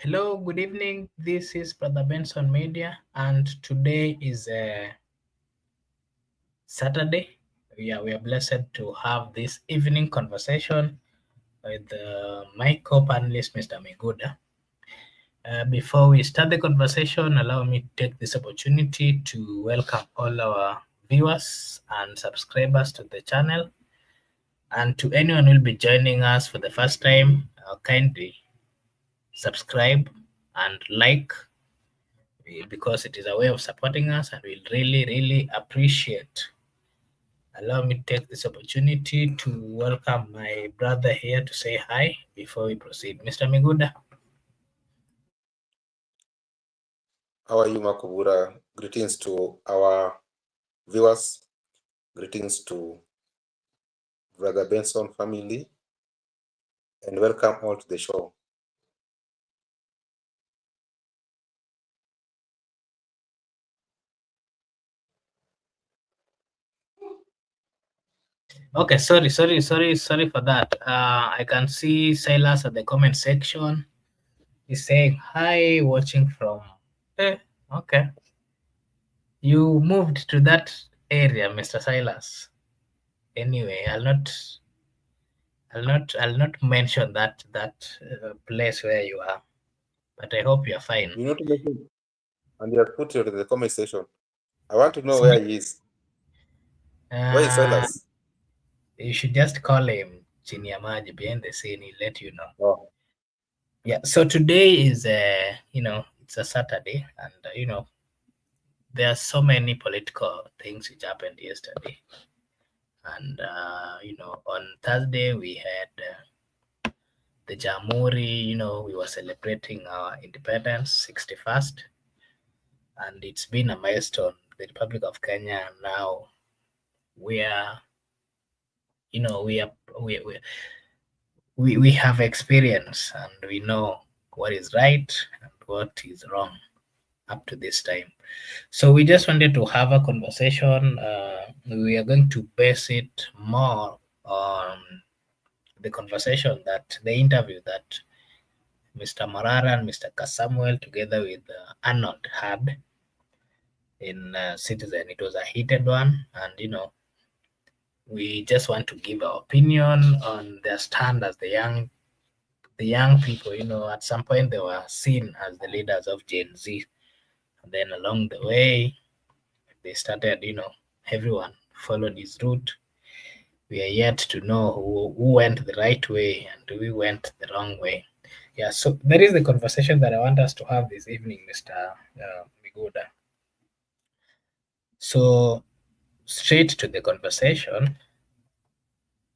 Hello, good evening. This is Brother Benson Media, and today is Saturday. We are blessed to have this evening conversation with my co-panelist, Mr. Miguda. Before we start the conversation, allow me to take this opportunity to welcome all our viewers and subscribers to the channel, and to anyone who will be joining us for the first time, kindly subscribe and like, because it is a way of supporting us, and we'll really appreciate. Allow me to take this opportunity to welcome my brother here to say hi before we proceed. Mr. Miguda. How are you, Mcoure? Greetings to our viewers. Greetings to Brother Benson family, and welcome all to the show. Okay, sorry for that. I can see Silas at the comment section. He's saying hi, watching from. Okay. You moved to that area, Mr. Silas. Anyway, I'll not mention that place where you are, but I hope you're fine. You know to mention, and you have put it in the comment section. I want to know where he is. Where is Silas? You should just call him Chinyamaji behind the scene. He'll let you know. Oh. Yeah. So today is it's a Saturday, and there are so many political things which happened yesterday. And on Thursday we had the Jamhuri. We were celebrating our independence, 61st, and it's been a milestone. The Republic of Kenya now, we are, we have experience, and we know what is right and what is wrong up to this time. So we just wanted to have a conversation. We are going to base it more on the conversation, that the interview that Mr. Morara and Mr. Kasmuel together with Arnold had in Citizen. It was a heated one, and we just want to give our opinion on their stand as the young people. At some point they were seen as the leaders of Gen Z, and then along the way they started, everyone followed his route. We are yet to know who went the right way and who went the wrong way. Yeah, so that is the conversation that I want us to have this evening, Mr. Miguda. So straight to the conversation.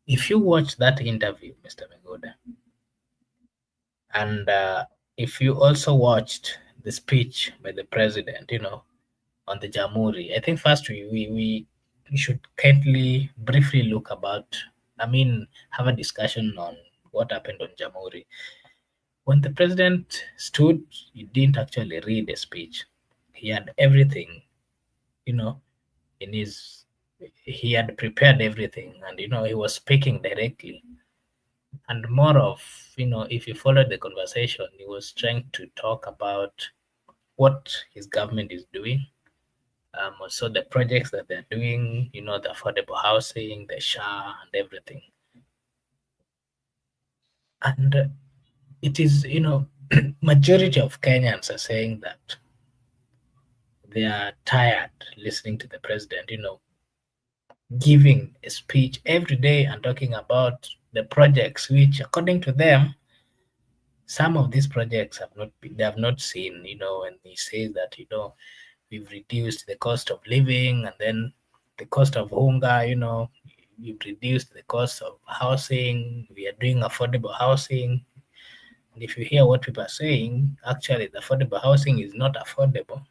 If you watch that interview, Mr. Miguda, and if you also watched the speech by the president, on the Jamhuri, I think first we should kindly briefly look about, have a discussion on what happened on Jamhuri. When the president stood, he didn't actually read a speech. He had everything, in his, he had prepared everything, and, he was speaking directly. And more of, if you followed the conversation, he was trying to talk about what his government is doing. Also the projects that they're doing, the affordable housing, the SHA, and everything. And it is, majority of Kenyans are saying that they are tired listening to the president, giving a speech every day and talking about the projects, which according to them, some of these projects they have not seen, when he says that, we've reduced the cost of living, and then the cost of hunger, we've reduced the cost of housing, we are doing affordable housing. And if you hear what people are saying, actually the affordable housing is not affordable.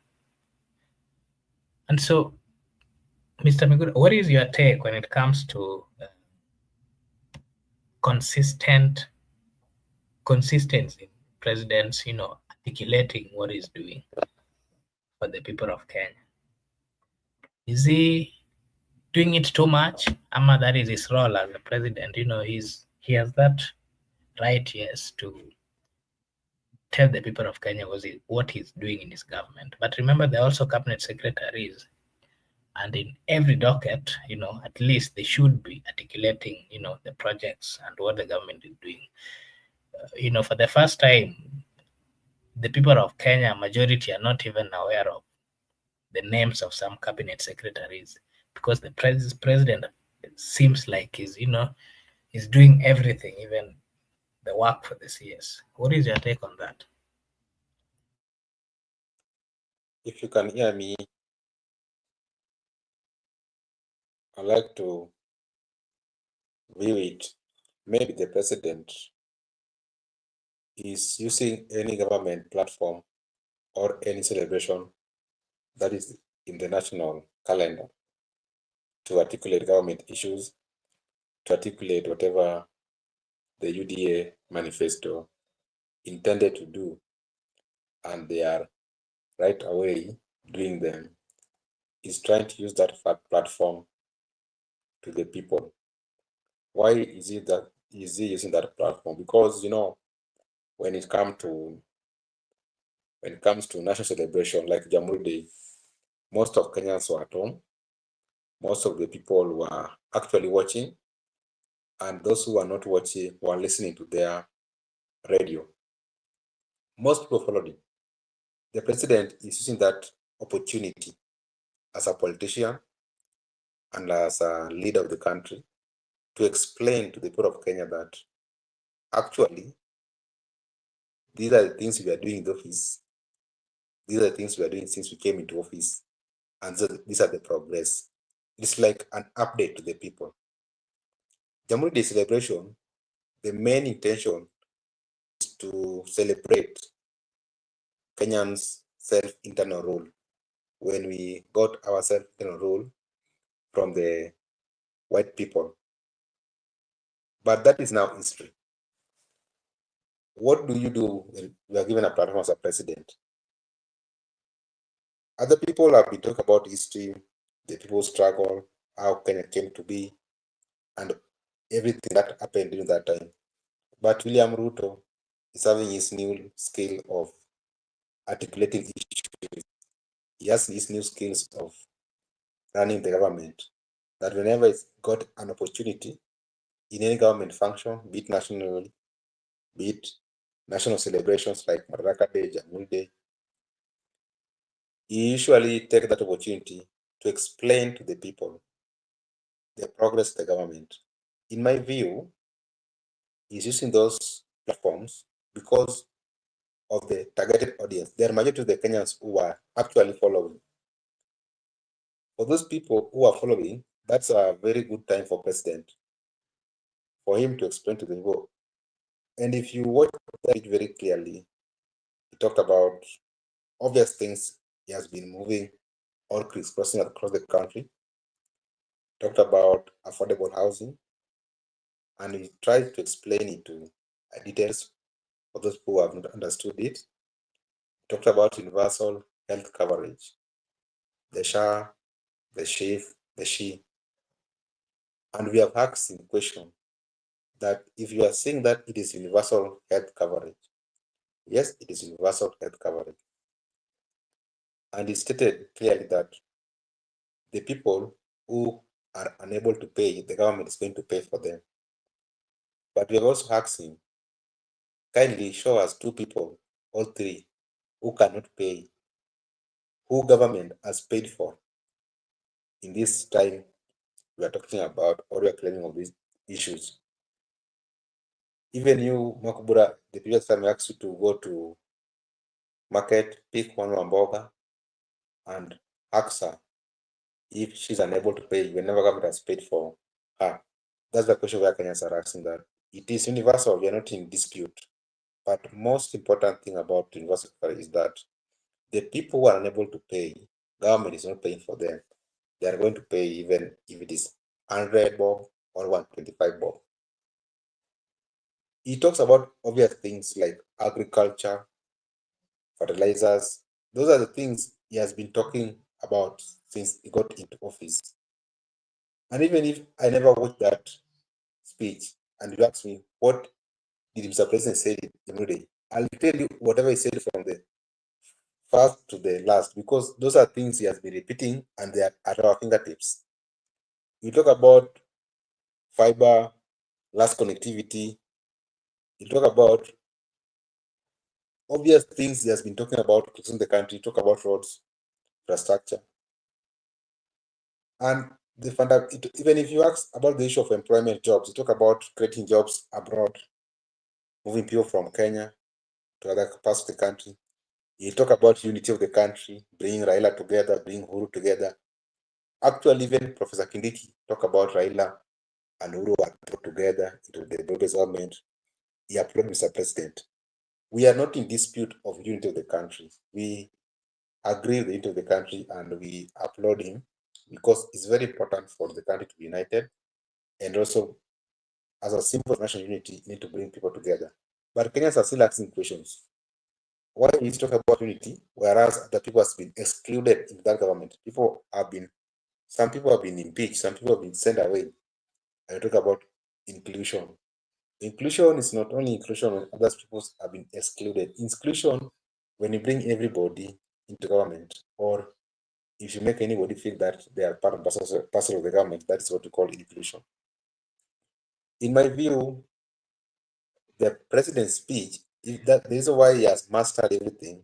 And so, Mr. Mcoure, what is your take when it comes to consistency in presidents, articulating what he's doing for the people of Kenya? Is he doing it too much? Ama that is his role as a president. He has that right, yes, to tell the people of Kenya what he's doing in his government. But remember, they're also cabinet secretaries, and in every docket, at least they should be articulating, the projects and what the government is doing. For the first time, the people of Kenya, majority are not even aware of the names of some cabinet secretaries because the president seems like he's doing everything, even the work for the CS. What is your take on that? If you can hear me, I'd like to view it. Maybe the president is using any government platform or any celebration that is in the national calendar to articulate government issues, to articulate whatever the UDA manifesto intended to do, and they are right away doing them. Is trying to use that platform to the people. Why is he using that platform? Because when it comes to national celebration like Jamhuri Day, most of Kenyans were at home. Most of the people were actually watching, and those who were not watching were listening to their radio. Most people followed him. The president is using that opportunity as a politician and as a leader of the country to explain to the people of Kenya that actually these are the things we are doing in the office. These are the things we are doing since we came into office, and so these are the progress. It's like an update to the people. Jamhuri Day celebration, the main intention is to celebrate Kenyans' self-internal rule. When we got our self-internal rule from the white people. But that is now history. What do you do when you are given a platform as a president? Other people have been talking about history, the people's struggle, how Kenya came to be, and everything that happened during that time. But William Ruto is having his new skill of articulating issues. He has his new skills of running the government. That whenever it's got an opportunity in any government function, be it nationally, be it national celebrations like Morara Day, Jamhuri Day, he usually take that opportunity to explain to the people the progress of the government. In my view, he's using those platforms because of the targeted audience. There are majority of the Kenyans who are actually following. For those people who are following, that's a very good time for president, for him to explain to the people. And if you watch it very clearly, he talked about obvious things he has been moving or crisscrossing across the country, talked about affordable housing, and he tried to explain it to details for those who have not understood it. He talked about universal health coverage, the SHA, the Shif, the SHI. And we have asked him question that if you are saying that it is universal health coverage, yes, it is universal health coverage. And he stated clearly that the people who are unable to pay, the government is going to pay for them. But we have also asked him, kindly show us 2 people or 3 who cannot pay, who government has paid for in this time we are talking about or we are claiming of these issues. Even you, Mcoure, the previous time I asked you to go to market, pick one mboga, and ask her if she's unable to pay whenever government has paid for her. That's the question where Kenyans are asking that. It is universal, we are not in dispute. But most important thing about universal is that the people who are unable to pay, government is not paying for them. They are going to pay even if it is 100 bob or 125 bob. He talks about obvious things like agriculture, fertilizers. Those are the things he has been talking about since he got into office. And even if I never watched that speech and you ask me what did Mr. President say every day, I'll tell you whatever he said from the first to the last because those are things he has been repeating and they are at our fingertips. You talk about fiber, last connectivity, you talk about obvious things he has been talking about in the country, talk about roads, infrastructure. And even if you ask about the issue of employment jobs, you talk about creating jobs abroad, moving people from Kenya to other parts of the country. You talk about unity of the country, bringing Raila together, bringing Uhuru together. Actually, even Professor Kindiki talk about Raila and Uhuru were brought together into the Broadway government. He applauded Mr. President. We are not in dispute of unity of the country. We agree with the unity of the country and we applaud him because it's very important for the country to be united. And also, as a symbol of national unity, you need to bring people together. But Kenyans are still asking questions. Why we talk about unity, whereas the people have been excluded in that government? Some people have been impeached, some people have been sent away. I talk about inclusion. Inclusion is not only inclusion when other people have been excluded. Inclusion when you bring everybody into government, or if you make anybody feel that they are part and parcel of the government, that is what we call inclusion. In my view, the president's speech, the reason why he has mastered everything,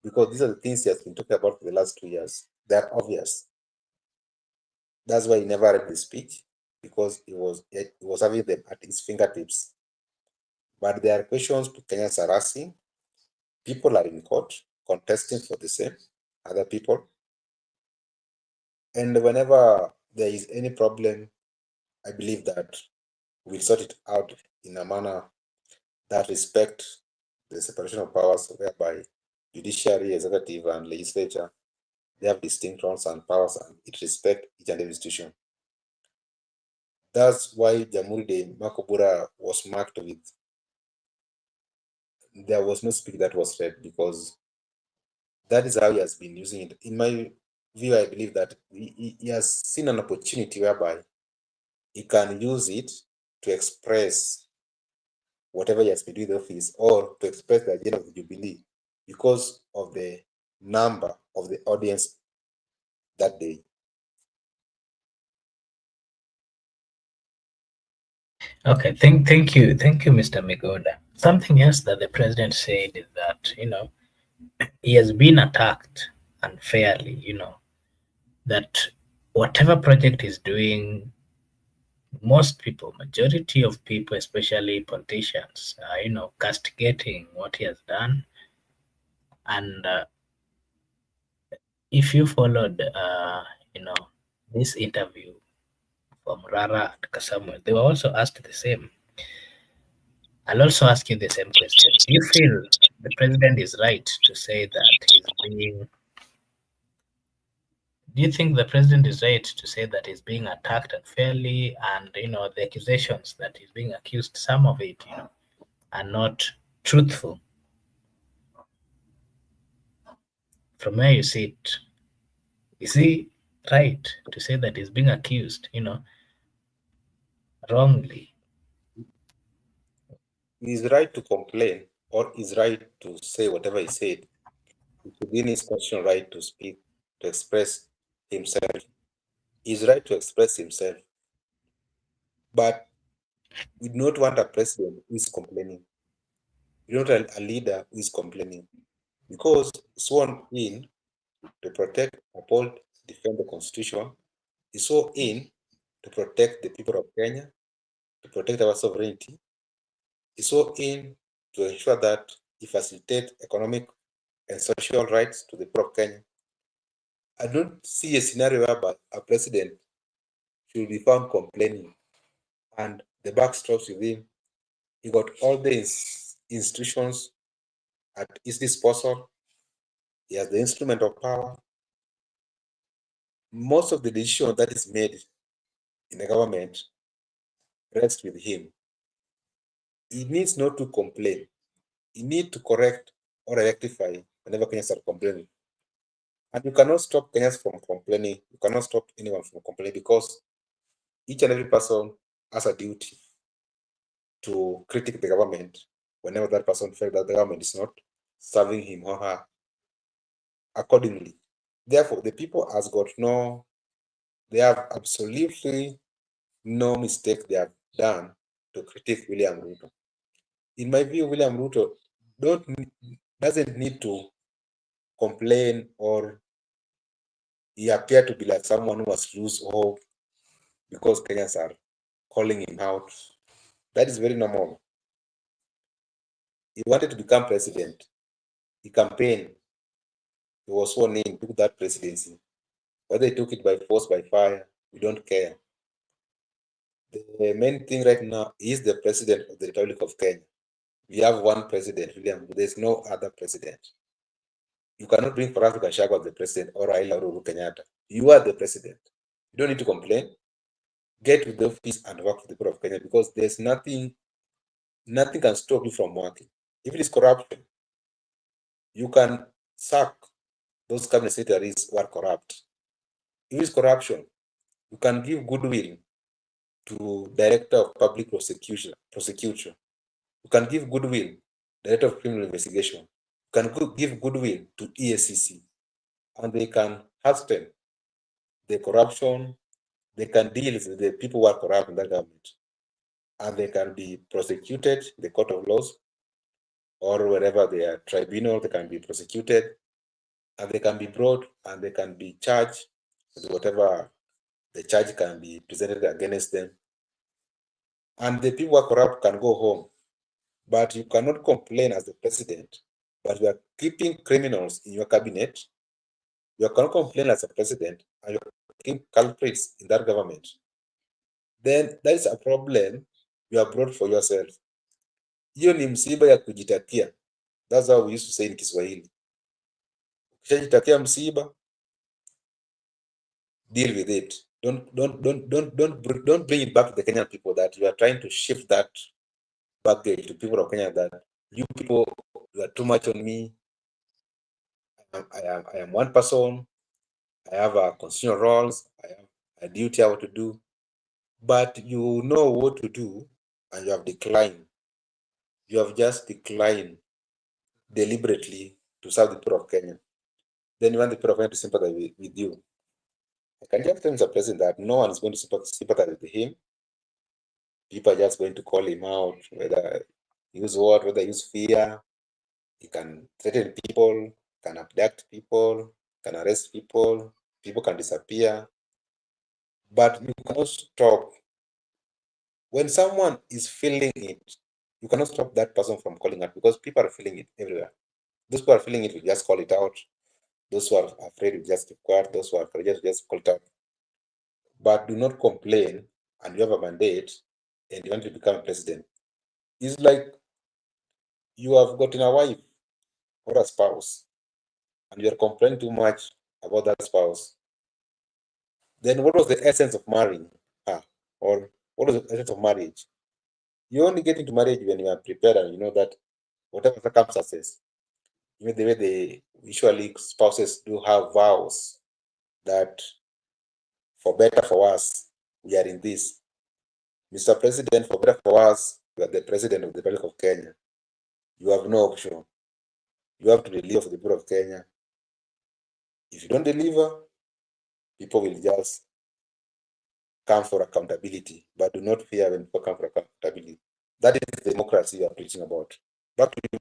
because these are the things he has been talking about for the last 2 years. They are obvious. That's why he never read the speech, because he was having them at his fingertips. But there are questions Kenyans are asking. People are in court contesting for the same other people. And whenever there is any problem, I believe that we'll sort it out in a manner that respect the separation of powers, whereby judiciary, executive, and legislature, they have distinct roles and powers, and it respect each and every institution. That's why Jamhuri de Makobura was marked with, there was no speech that was read, because that is how he has been using it. In my view, I believe that he has seen an opportunity whereby he can use it to express whatever he has been doing in the office, or to express the agenda of the Jubilee because of the number of the audience that day. Okay, thank you, Mr. Migoda. Something else that the president said is that he has been attacked unfairly. That whatever project he's doing, most people, majority of people, especially politicians, are castigating what he has done. And if you followed, this interview from Morara and Kasmuel, they were also asked the same. I'll also ask you the same question. Do you feel the president is right to say that he's being? Do you think the president is right to say that he's being attacked unfairly, and the accusations that he's being accused, some of it, are not truthful? From where you see it, is he right to say that he's being accused, wrongly? He's right to complain, or he's right to say whatever he said. It's within his constitutional right to speak, to express himself. He's right to express himself. But we do not want a president who is complaining. We don't want a leader who is complaining, because sworn in to protect, uphold, defend the Constitution, is so in to protect the people of Kenya, to protect our sovereignty, is so in to ensure that he facilitates economic and social rights to the people of Kenya. I don't see a scenario whereby a president should be found complaining and the buck stops with him. He got all the institutions at his disposal. He has the instrument of power. most of the decision that is made in the government rests with him. He needs not to complain. He needs to correct or rectify whenever Kenyans are complaining. And you cannot stop Kenyans from complaining. You cannot stop anyone from complaining because each and every person has a duty to critique the government whenever that person feels that the government is not serving him or her accordingly. Therefore, the people has got they have absolutely no mistake they have done to critique William Ruto. In my view, William Ruto doesn't need to complain or he appear to be like someone who has lose hope because Kenyans are calling him out. That is very normal. He wanted to become president. He campaigned. He was sworn in, took that presidency. Whether he took it by force, by fire, we don't care. The main thing right now is the president of the Republic of Kenya. We have one president, William. There's no other president. You cannot bring Farage Gachagua as the president or Raila Uhuru Kenyatta. You are the president. You don't need to complain. Get with the office and work for the people of Kenya because there's nothing can stop you from working. If it is corruption, you can sack those cabinet secretaries who are corrupt. If it is corruption, you can give goodwill to director of public prosecution. You can give goodwill director of criminal investigation. You can give goodwill to EACC, and they can hasten the corruption. They can deal with the people who are corrupt in that government, and they can be prosecuted in the court of laws or wherever they are tribunal. They can be prosecuted, and they can be brought and they can be charged with whatever the charge can be presented against them. And the people who are corrupt can go home. But you cannot complain as the president, but you are keeping criminals in your cabinet. You cannot complain as a president, and you're keeping culprits in that government. Then that is a problem you have brought for yourself. Hiyo ni msiba ya kujitakia. That's how we used to say in Kiswahili. Ukishajitakia msiba, deal with it. Don't bring it back to the Kenyan people that you are trying to shift that baggage to people of Kenya that you people, you are too much on me. I am one person. I have a constitutional roles. I have a duty I have to do. But you know what to do, and you have declined. You have just declined deliberately to serve the people of Kenya. Then you want the people of Kenya to sympathize with you. I can just tell Mr. President that no one is going to sympathize with him. People are just going to call him out, whether use what, whether use fear. He can threaten people, can abduct people, can arrest people, people can disappear. But you cannot stop. When someone is feeling it, you cannot stop that person from calling out because people are feeling it everywhere. Those who are feeling it will just call it out. Those who are afraid will just keep quiet. Those who are courageous will just call it out. But do not complain, and you have a mandate and you want to become a president. It's like you have gotten a wife or a spouse and you are complaining too much about that spouse. Then what was the essence of marrying her? Or what was the essence of marriage? You only get into marriage when you are prepared and you know that whatever circumstances, the way they usually spouses do have vows that for better for us, we are in this. Mr. President, for better for us, you are the president of the Republic of Kenya. You have no option. You have to deliver for the people of Kenya. If you don't deliver, people will just come for accountability, but do not fear when people come for accountability. That is the democracy you are preaching about. Back to you.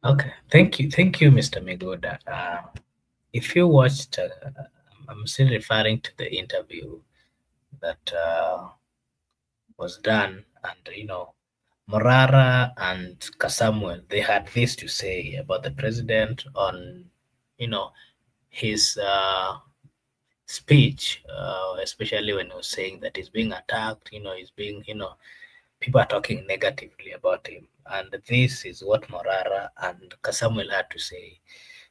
Okay, thank you, Mr. Migoda. If you watched, I'm still referring to the interview that was done, and Morara and Kasmuel, they had this to say about the president on, his speech, especially when he was saying that he's being attacked, he's being, people are talking negatively about him. And this is what Morara and Kasmuel had to say.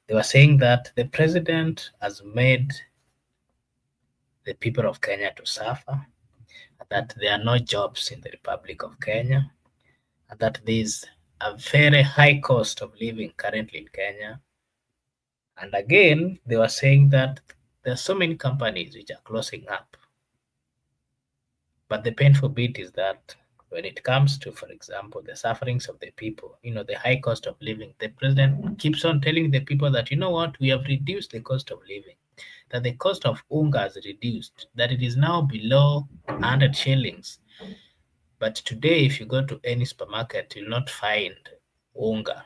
They were saying that the president has made the people of Kenya to suffer, that there are no jobs in the Republic of Kenya, and that there is a very high cost of living currently in Kenya. And again, they were saying that there are so many companies which are closing up. But the painful bit is that when it comes to, for example, the sufferings of the people, the high cost of living, the president keeps on telling the people that, you know what, we have reduced the cost of living, that the cost of unga has reduced, that it is now below 100 shillings. But today, if you go to any supermarket, you'll not find unga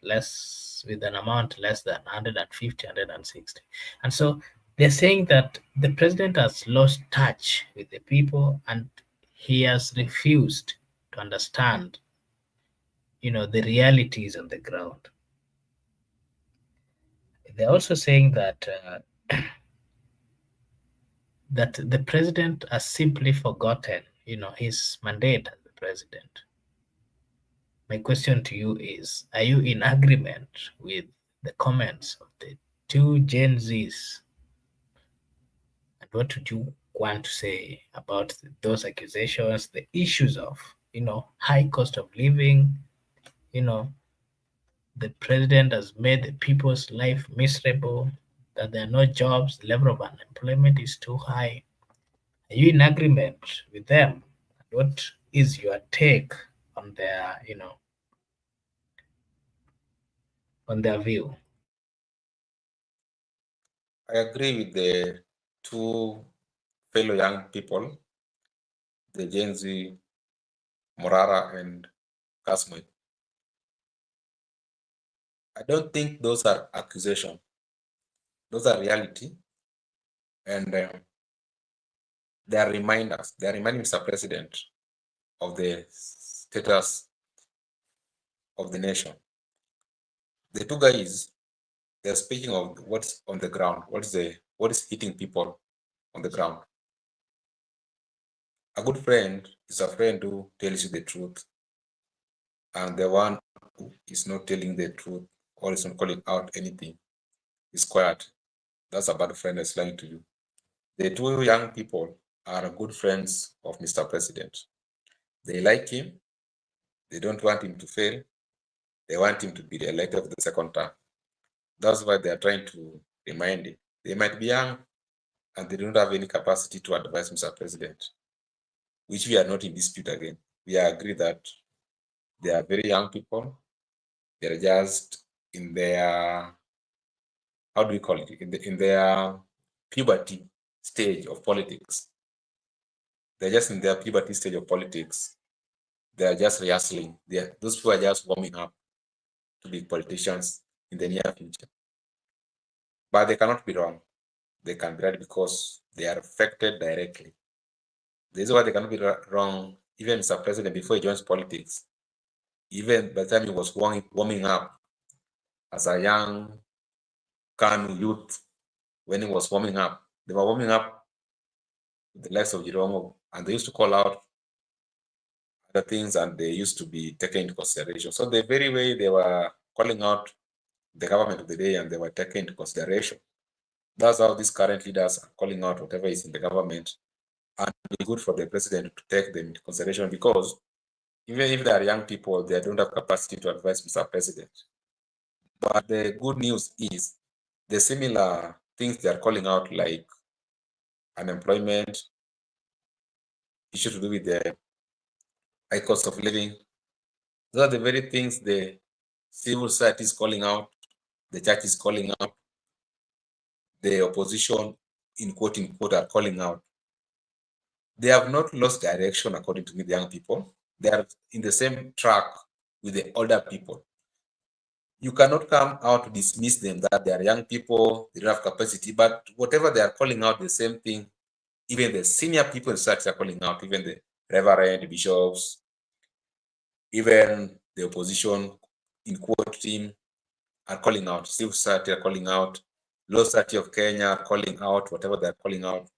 less with an amount less than 150, 160. And so they're saying that the president has lost touch with the people and he has refused to understand, the realities on the ground. They're also saying that that the president has simply forgotten, his mandate as the president. My question to you is, are you in agreement with the comments of the two Gen Zs? And what would you want to say about those accusations, the issues of, high cost of living, you know, the president has made the people's life miserable, that there are no jobs, the level of unemployment is too high. Are you in agreement with them? What is your take on their, on their view? I agree with the two fellow young people, the Gen Z, Morara and Kasmuel. I don't think those are accusations. Those are reality. And they are reminders. They are reminding Mr. President of the status of the nation. The two guys, they're speaking of what's on the ground, what is hitting people on the ground. A good friend is a friend who tells you the truth, and the one who is not telling the truth or is not calling out anything is quiet. That's a bad friend that's lying to you. The two young people are good friends of Mr. President. They like him. They don't want him to fail. They want him to be elected for the second term. That's why they are trying to remind him. They might be young and they don't have any capacity to advise Mr. President, which we are not in dispute again. We agree that they are very young people. They're just in their, how do we call it? In their puberty stage of politics. They're just in their puberty stage of politics. They're just rehearsing. Those people are just warming up to be politicians in the near future. But they cannot be wrong. They can be right because they are affected directly. This is why they cannot be wrong. Even Mr. President, before he joins politics, even by the time he was warming up as a young Kanu youth, when he was warming up, they were warming up with the likes of Jirongo, and they used to call out other things and they used to be taken into consideration. So the very way they were calling out the government of the day and they were taken into consideration. That's how these current leaders are calling out whatever is in the government, and it's good for the president to take them into consideration, because even if they are young people, they don't have capacity to advise Mr. President. But the good news is the similar things they are calling out, like unemployment, issue to do with the high cost of living. Those are the very things the civil society is calling out, the church is calling out, the opposition, in quote unquote, are calling out. They have not lost direction, according to me, the young people. They are in the same track with the older people. You cannot come out to dismiss them that they are young people, they don't have capacity, but whatever they are calling out, the same thing, even the senior people in society are calling out, even the reverend, bishops, even the opposition, in quote team, are calling out, civil society are calling out, Law Society of Kenya are calling out, whatever they're calling out.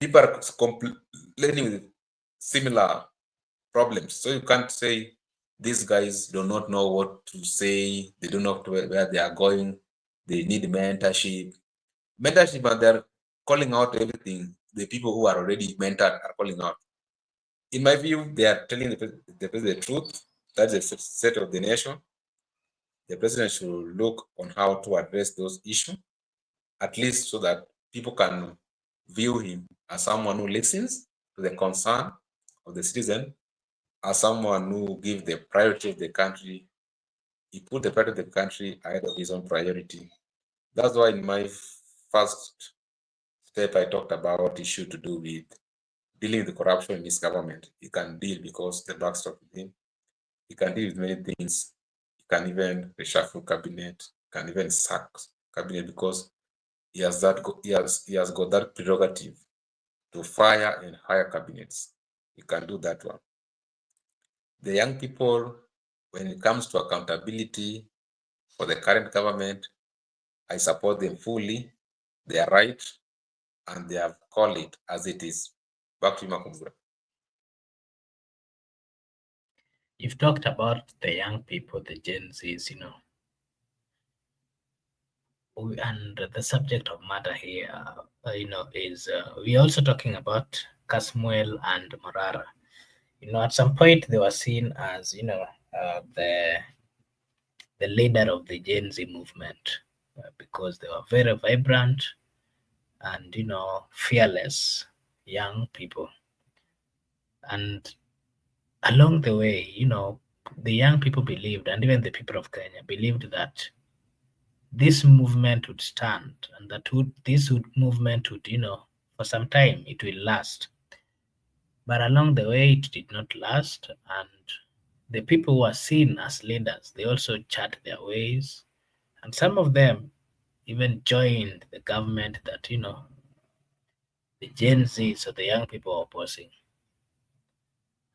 People are complaining with similar problems. So you can't say these guys do not know what to say, they don't know where they are going. They need mentorship. Mentorship, and they're calling out everything. The people who are already mentored are calling out. In my view, they are telling the truth. That's the state of the nation. The president should look on how to address those issues, at least so that people can view him as someone who listens to the concern of the citizen, as someone who gives the priority of the country. He put the priority of the country ahead of his own priority. That's why in my first step, I talked about issue to do with dealing with the corruption in his government. He can deal because the backstop with him. He can deal with many things. He can even reshuffle cabinet, can even sack cabinet because he has got that prerogative to fire and hire cabinets. He can do that one. The young people, when it comes to accountability for the current government, I support them fully. They are right, and they have called it as it is. Back to you, Mcoure. You've talked about the young people, the Gen Zs, and the subject of matter here, is we're also talking about Kasmuel and Morara. At some point they were seen as, the leader of the Gen Z movement because they were very vibrant and, fearless young people. And along the way, the young people believed, and even the people of Kenya believed that this movement would stand and that movement would, for some time it will last. But along the way, it did not last, and the people who are seen as leaders, they also chart their ways, and some of them even joined the government that, the Gen Z, so the young people are opposing.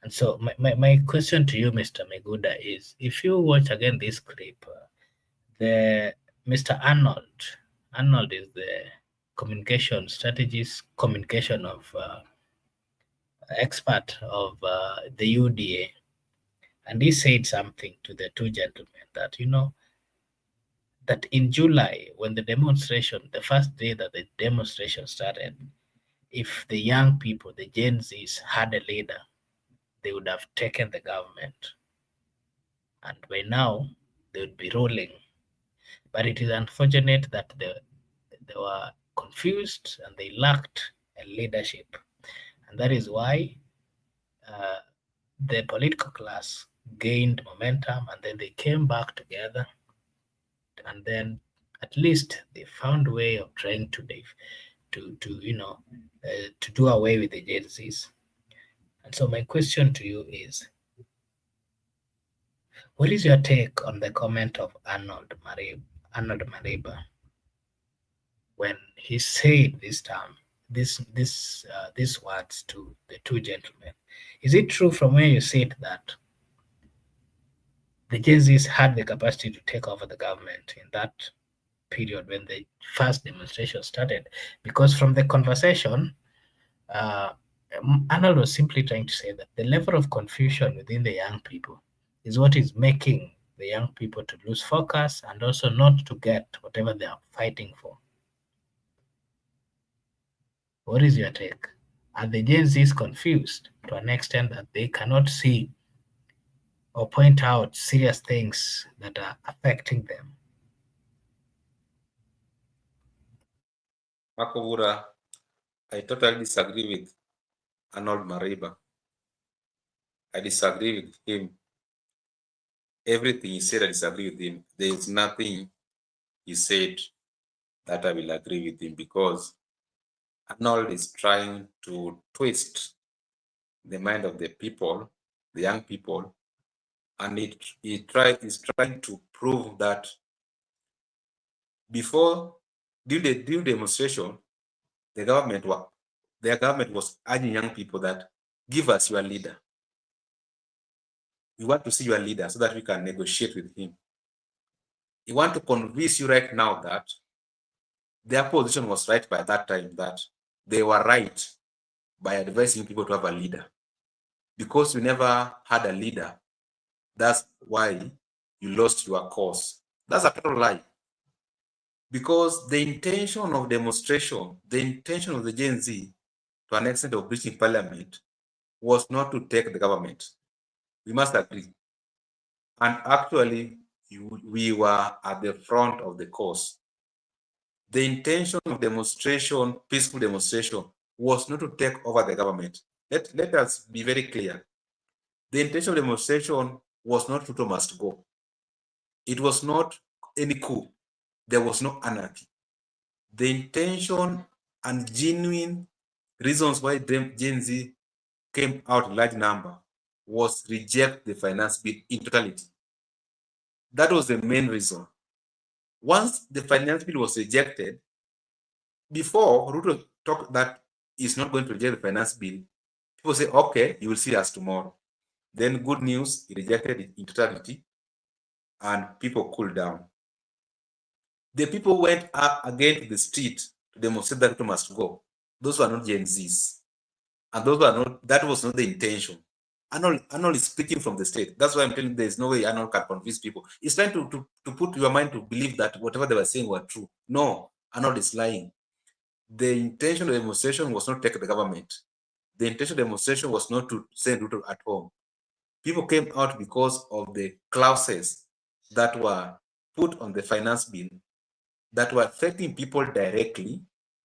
And so my question to you, Mr. Meguda, is if you watch again this clip, the Mr. Arnold is the communication strategist, communication of expert of the UDA, and he said something to the two gentlemen that, that in July, when the first day that the demonstration started, if the young people, the Gen Zs, had a leader, they would have taken the government. And by now, they would be ruling. But it is unfortunate that they were confused and they lacked a leadership. And that is why the political class gained momentum and then they came back together. And then at least they found a way of trying to do away with the Gen Zs. And so my question to you is, what is your take on the comment of Arnold Mariba, when he said these words to the two gentlemen? Is it true from where you sit that the Gen Zs had the capacity to take over the government in that period when the first demonstration started? Because from the conversation, uh, Arnold was simply trying to say that the level of confusion within the young people is what is making the young people to lose focus and also not to get whatever they are fighting for. What is your take? Are the Gen Zs confused to an extent that they cannot see or point out serious things that are affecting them? Mcoure, I totally disagree with Arnold Mariba. I disagree with him. Everything he said, I disagree with him. There is nothing he said that I will agree with him because Arnold is trying to twist the mind of the people, the young people, and he's trying to prove that before during the demonstration, their government was urging young people that give us your leader. We want to see your leader so that we can negotiate with him. He want to convince you right now that their position was right by that time, that they were right by advising people to have a leader. Because you never had a leader, that's why you lost your cause. That's a total lie. because the intention of demonstration, the intention of the Gen Z, to an extent of reaching parliament, was not to take the government. We must agree. And actually, we were at the front of the cause. The intention of demonstration, peaceful demonstration, was not to take over the government. Let us be very clear. The intention of demonstration was not Ruto must go. It was not any coup. There was no anarchy. The intention and genuine reasons why Gen Z came out in large number was reject the finance bill in totality. That was the main reason. Once the finance bill was rejected, before Ruto talked that he's not going to reject the finance bill, people say, okay, you will see us tomorrow. Then good news, he rejected it in totality, and people cooled down. The people went up again to the street to demonstrate that Ruto must go. Those were not Gen Zs. And those were not, that was not the intention. Arnold is speaking from the state. That's why I'm telling you there's no way Arnold can convince people. He's trying to put your mind to believe that whatever they were saying were true. No, Arnold is lying. The intention of the demonstration was not to take the government. The intention of the demonstration was not to send Ruto at home. People came out because of the clauses that were put on the finance bill that were affecting people directly,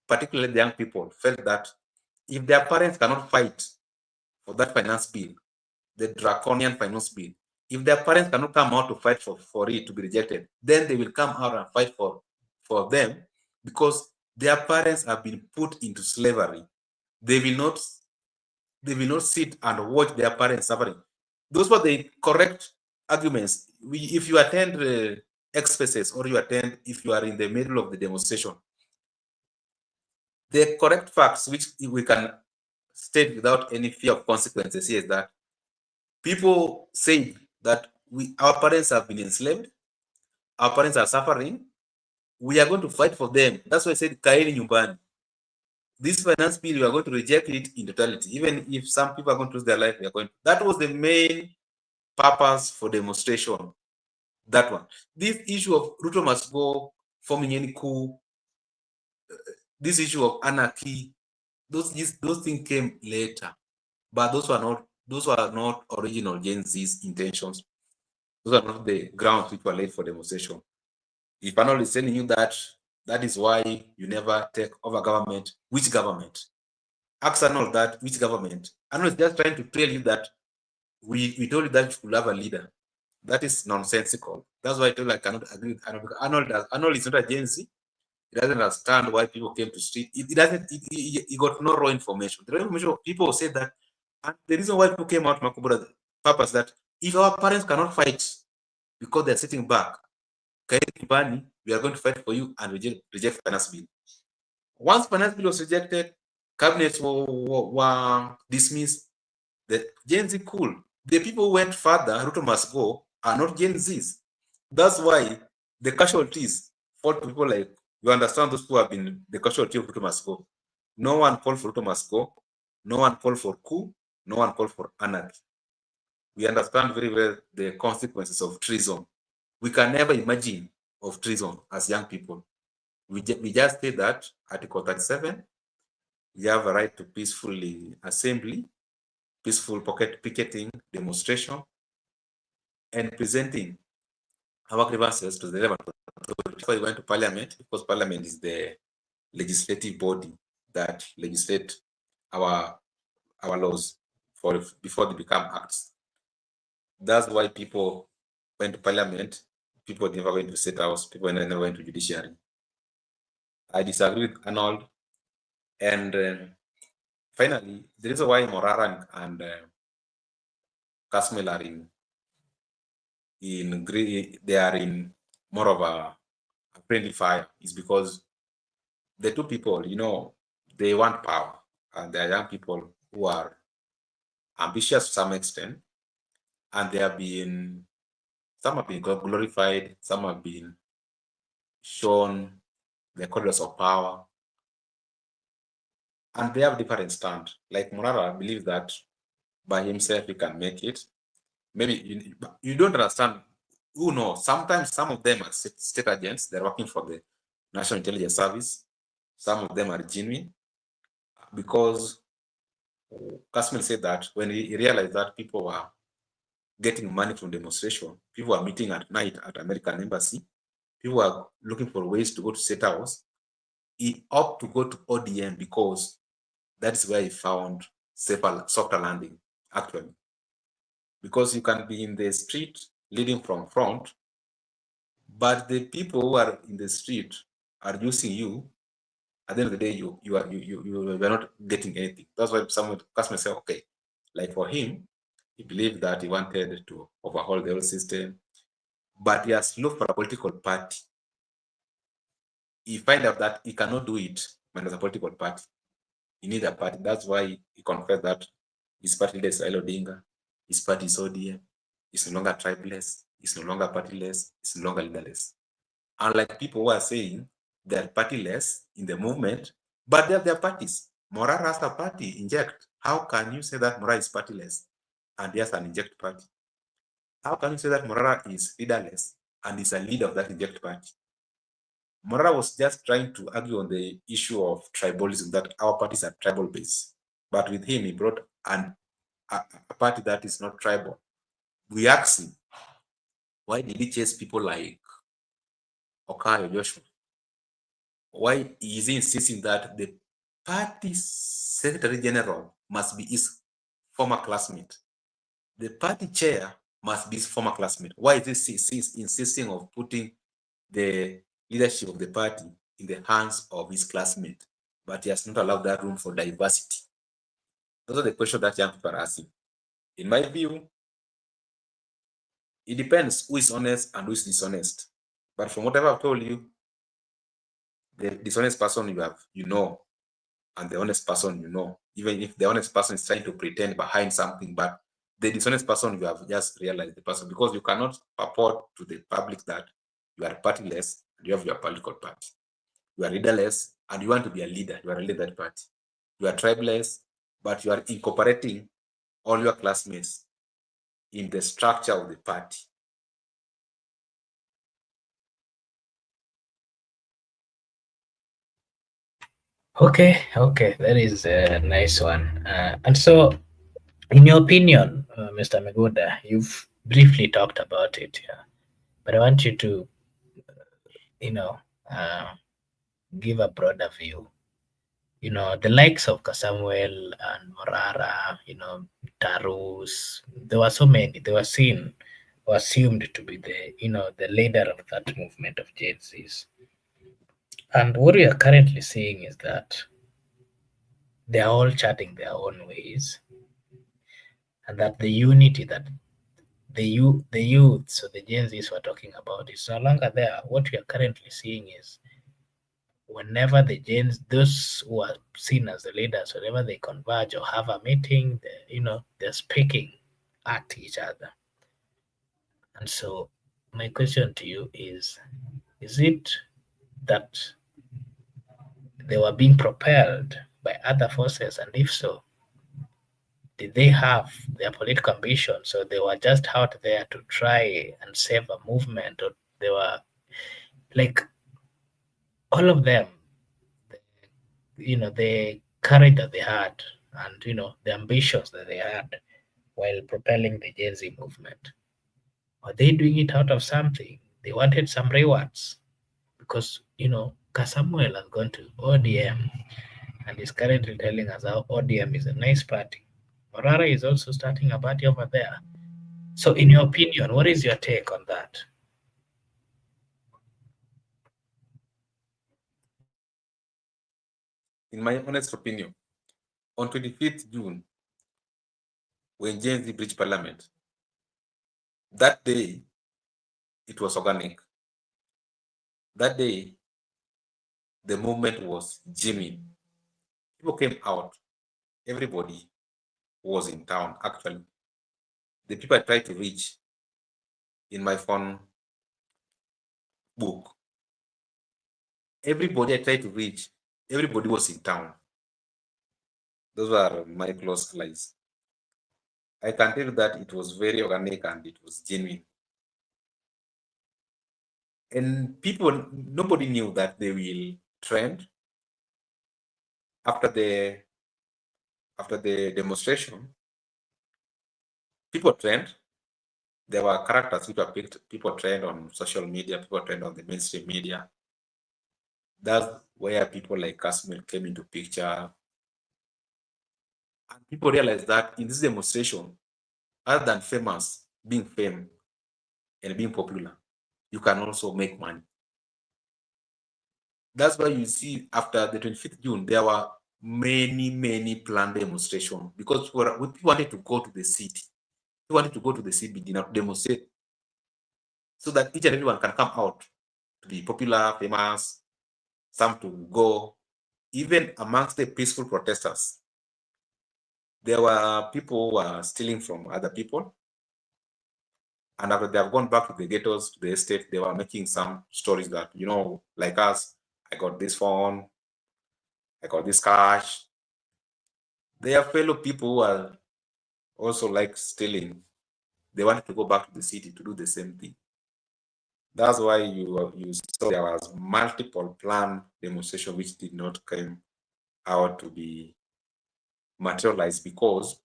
particularly the young people, felt that if their parents cannot fight for that finance bill, the draconian finance bill, if their parents cannot come out to fight for it to be rejected, then they will come out and fight for them because their parents have been put into slavery. They will not sit and watch their parents suffering. Those were the correct arguments. If you attend expresses or if you are in the middle of the demonstration, the correct facts which we can state without any fear of consequences here is that people say that our parents have been enslaved, our parents are suffering, we are going to fight for them. That's why I said kaeni nyumbani. This finance bill, we are going to reject it in totality. Even if some people are going to lose their life, we are going to. That was the main purpose for demonstration. That one. This issue of Ruto must go, forming any coup, this issue of anarchy, those things came later. But those were not original Gen Z's intentions. Those are not the grounds which were laid for demonstration. If Arnold is telling you that is why you never take over government, which government? Ask Arnold that, which government? Arnold is just trying to tell you that we told you that you should have a leader. That is nonsensical. That's why I told you I cannot agree with Arnold. Arnold is not a Gen Z. He doesn't understand why people came to street. He got no raw information. The raw information, people say that, and the reason why people came out, Mcoure, the purpose that if our parents cannot fight because they're sitting back, we are going to fight for you and reject finance bill. Once finance bill was rejected, cabinets were dismissed. The Gen Z cool. The people who went further, Ruto must go, are not Gen Zs. That's why the casualties fall to people like, you understand those who have been the casualty of Ruto must go. No one called for Ruto must go. No one called for coup. No one called for anarchy. We understand very well the consequences of treason. We can never imagine of treason as young people. We just say that Article 37, we have a right to peacefully assembly, peaceful picketing, demonstration, and presenting our grievances to the relevant authority. Before we went to Parliament, because Parliament is the legislative body that legislate our laws before they become acts. That's why people went to Parliament. People never went to State House. People never went to judiciary. I disagree with Arnold. And finally, the reason why Morara and Kasmuel are they are in more of a friendly fire is because the two people, they want power, and they are young people who are ambitious to some extent, and some have been glorified, some have been shown the corridors of power, and they have different stand. Like Morara believes that by himself he can make it. Maybe you don't understand. Who knows? Sometimes some of them are state agents. They're working for the National Intelligence Service. Some of them are genuine, because Kasmuel said that when he realized that people were getting money from demonstration, people were meeting at night at American Embassy, people were looking for ways to go to State House, he opted to go to ODM because that is where he found softer landing, actually. Because you can be in the street leading from front, but the people who are in the street are using you. At the end of the day, you are not getting anything. That's why some customers say, okay, like for him, he believed that he wanted to overhaul the whole system, but he has looked for a political party. He find out that he cannot do it when there's a political party. He needs a party. That's why he confessed that his party leader is Raila Odinga, his party is ODM, he's no longer tribeless, he's no longer partyless, he's no longer leaderless. Unlike people who are saying they're partyless in the movement, but they have their parties. Morara has a party, Inject. How can you say that Morara is partyless and he has an Inject party? How can you say that Morara is leaderless and is a leader of that Inject party? Morara was just trying to argue on the issue of tribalism, that our parties are tribal based. But with him, he brought a party that is not tribal. We asked him, why did he chase people like Okayo Joshua? Why is he insisting that the party secretary general must be his former classmate? The party chair must be his former classmate. Why is he insisting of putting the leadership of the party in the hands of his classmate, but he has not allowed that room for diversity? Those are the questions that young people are asking. In my view, it depends who is honest and who is dishonest. But from whatever I've told you, the dishonest person you know, and the honest person you know, even if the honest person is trying to pretend behind something, but the dishonest person, you have just realized the person, because you cannot purport to the public that you are partyless and you have your political party. You are leaderless and you want to be a leader. You are a leader party. You are tribeless, but you are incorporating all your classmates in the structure of the party. Okay, that is a nice one. And so, in your opinion, Mr. Miguda, you've briefly talked about it, yeah, but I want you to, you know, uh, give a broader view. The likes of Kasmuel and Morara, Tarus, there were so many. They were seen or assumed to be the leader of that movement of Gen Zs. And what we are currently seeing is that they are all chatting their own ways, and that the unity that the youth, so the Gen Zs were talking about, is no longer there. What we are currently seeing is whenever those who are seen as the leaders, whenever they converge or have a meeting, they're speaking at each other. And so, my question to you is it that they were being propelled by other forces? And if so, did they have their political ambition? So they were just out there to try and save a movement, or they were like all of them, the courage that they had, and the ambitions that they had while propelling the Gen Z movement. Were they doing it out of something? They wanted some rewards because Kasmuel has gone to ODM and is currently telling us how ODM is a nice party. Morara is also starting a party over there. So, in your opinion, what is your take on that? In my honest opinion, on 25th June, when Gen Z breached Parliament, that day, it was organic. That day, the movement was genuine. People came out. Everybody was in town, actually. The people I tried to reach in my phone book, everybody I tried to reach, everybody was in town. Those were my close allies. I can tell you that it was very organic and it was genuine. And nobody knew that they will trend after the demonstration. People trend. There were characters which were picked. People trend on social media. People trend on the mainstream media. That's where people like Kasmuel came into picture. And people realized that in this demonstration, other than being famous and being popular, you can also make money. That's why you see after the 25th June, there were many planned demonstrations because we wanted to go to the city. We wanted to go to the CBD to demonstrate so that each and everyone can come out to be popular, famous, some to go. Even amongst the peaceful protesters, there were people who were stealing from other people. And after they have gone back to the ghettos, to the estate, they were making some stories that, like us, I got this phone, I got this cash. Their fellow people who are also like stealing, they wanted to go back to the city to do the same thing. That's why you saw there was multiple planned demonstration which did not come out to be materialized because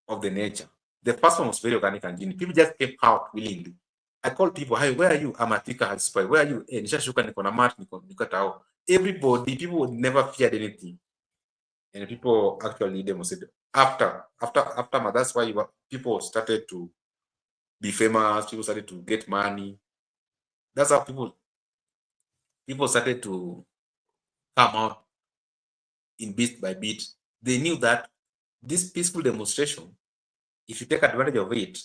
of the nature. The first one was very organic and genuine. People just came out willingly. I called people, hey, where are you? I'm a Tika high spy. Where are you? Hey, nishashuka niko na mat, niko tao. Everybody, people would never feared anything. And people actually demonstrated. After, that's why people started to be famous, people started to get money. That's how people started to come out in bit by bit. They knew that this peaceful demonstration, if you take advantage of it,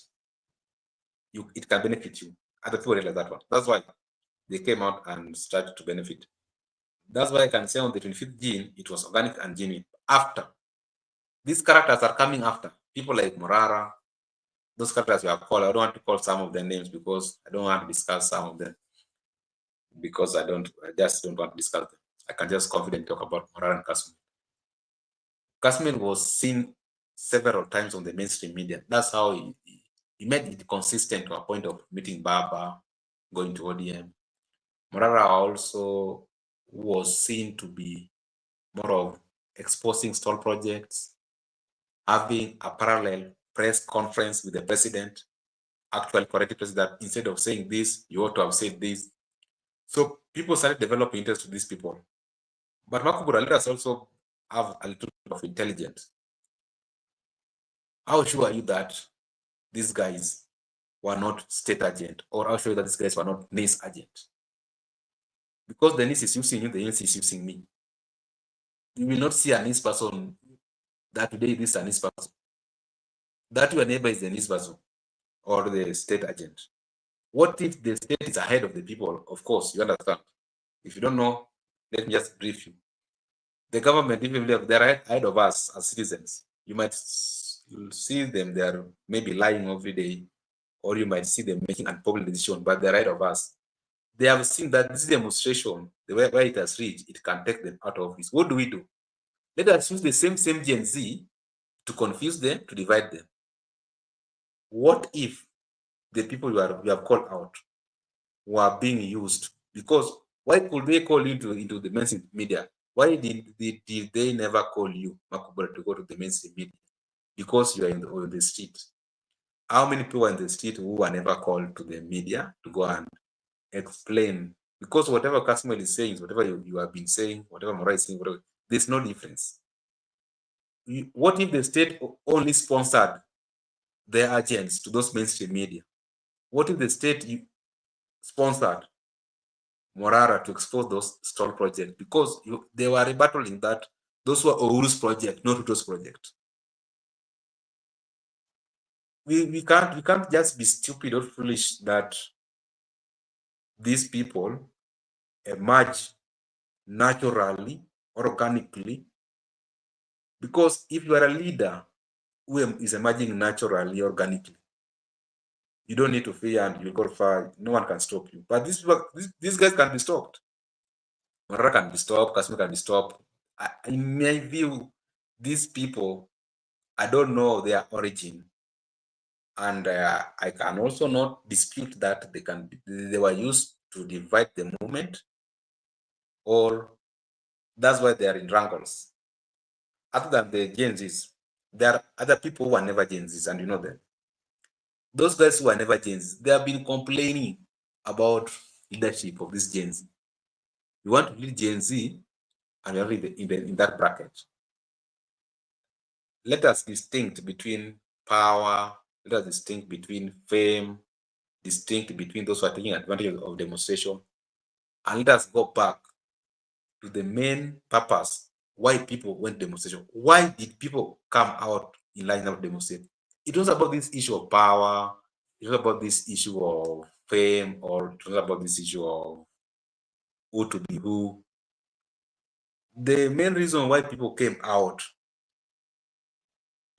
it can benefit you. Other people realize that one. That's why they came out and started to benefit. That's why I can say on the 25th June, it was organic and genuine. After, these characters are coming after. People like Morara, those characters we are called. I don't want to call some of their names because I don't want to discuss some of them. Because I just don't want to discuss them. I can just confidently talk about Morara and Kasmuel. Kasmuel was seen several times on the mainstream media. That's how he made it consistent to a point of meeting Baba, going to ODM. Morara also was seen to be more of exposing stall projects, having a parallel press conference with the president, actually correcting the president that instead of saying this, you ought to have said this. So people started developing interest to these people. But Mcoure, let us also have a little bit of intelligence. How sure are you that these guys were not state agent, or how sure that these guys were not NIS agent? Because the NIS is using you, the NIS is using me. You will not see a NIS person that today this is a NIS person. That your neighbor is the NIS person or the state agent. What if the state is ahead of the people? Of course, you understand. If you don't know, let me just brief you. The government, even if they're ahead of us as citizens, you might see them, they're maybe lying every day, or you might see them making unpopular decisions, but they're ahead of us. They have seen that this demonstration, the way where it has reached, it can take them out of office. What do? Let us use the same Gen Z to confuse them, to divide them. What if the people we have called out were being used? Because why could they call you into the mainstream media? Why did they never call you, Mcoure, to go to the mainstream media? Because you are on the street. How many people are in the street who were never called to the media to go and explain? Because whatever Kasmuel is saying, whatever you have been saying, whatever Morara is saying, whatever, there's no difference. What if the state only sponsored their agents to those mainstream media? What if the state sponsored Morara to expose those stall projects? Because they were rebattling that those were Ouru's project, not Ruto's project. We can't just be stupid or foolish that these people emerge naturally, organically. Because if you are a leader who is emerging naturally, organically, you don't need to fear and you go far. No one can stop you. But these guys can be stopped. Morara can be stopped. Kasmuel can be stopped. In my view, these people, I don't know their origin, and I can also not dispute that they were used to divide the movement, or that's why they are in wrangles. Other than the Gen Zs, there are other people who are never Gen Zs, and you know them. Those guys who are never Gen Zs, they have been complaining about leadership of this Gen Z. You want to lead Gen Z, and you're in that bracket. Let us distinct between power, let us distinct between fame, distinct between those who are taking advantage of demonstration, and let us go back to the main purpose why people went demonstration. Why did people come out in line of demonstrate? It was about this issue of power, it was about this issue of fame, or it was about this issue of who to be who. The main reason why people came out,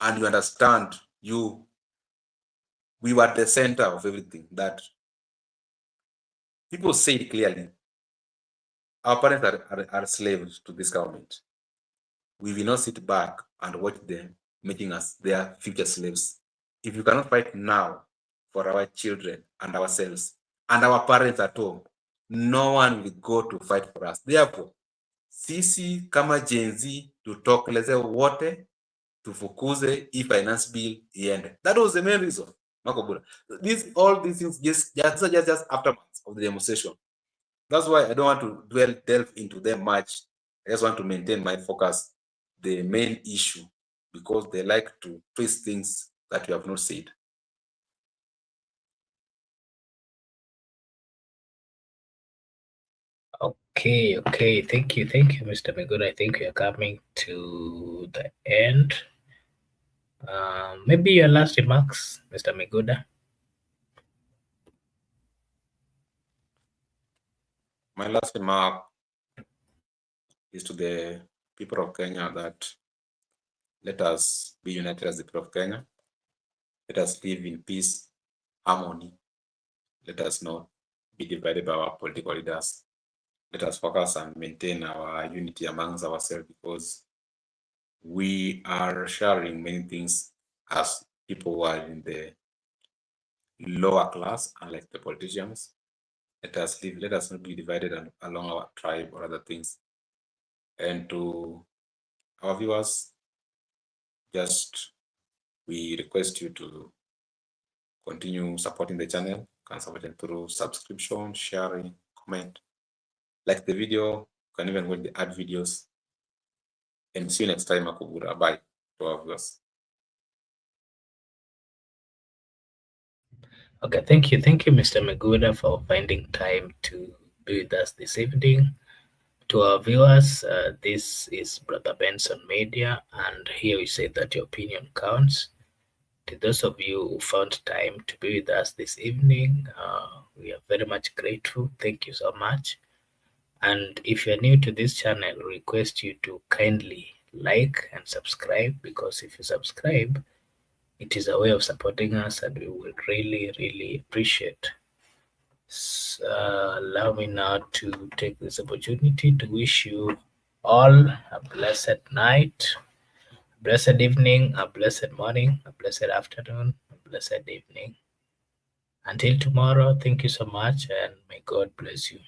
and you understand, we were the center of everything, that people say it clearly. Our parents are slaves to this government. We will not sit back and watch them making us their future slaves. If you cannot fight now for our children and ourselves and our parents at home, no one will go to fight for us. Therefore, sisi kama Gen Z tutokeleze wote, tufukuze finance bill iende. That was the main reason. All these things just aftermaths of the demonstration. That's why I don't want to delve into them much. I just want to maintain my focus, the main issue, because they like to twist things that you have not said. Okay. Thank you, Mr. Mcoure. I think we are coming to the end. Maybe your last remarks, Mr. Mcoure. My last remark is to the people of Kenya that let us be united as the people of Kenya. Let us live in peace, harmony. Let us not be divided by our political leaders. Let us focus and maintain our unity amongst ourselves, because we are sharing many things as people who are in the lower class, unlike the politicians. Let us live, let us not be divided along our tribe or other things. And to our viewers, we request you to continue supporting the channel. You can support it through subscription, sharing, comment, like the video. You can even watch the ad videos. And see you next time, Mcoure. Bye to our viewers. Okay, thank you, Mr. Mcoure, for finding time to be with us this evening. To our viewers, this is Brother Benson Media, and here we say that your opinion counts. To those of you who found time to be with us this evening, we are very much grateful. Thank you so much. And if you're new to this channel, we request you to kindly like and subscribe, because if you subscribe, it is a way of supporting us, and we will really appreciate. Allow me now to take this opportunity to wish you all a blessed night, a blessed evening, a blessed morning, a blessed afternoon, a blessed evening. Until tomorrow, thank you so much, and may God bless you.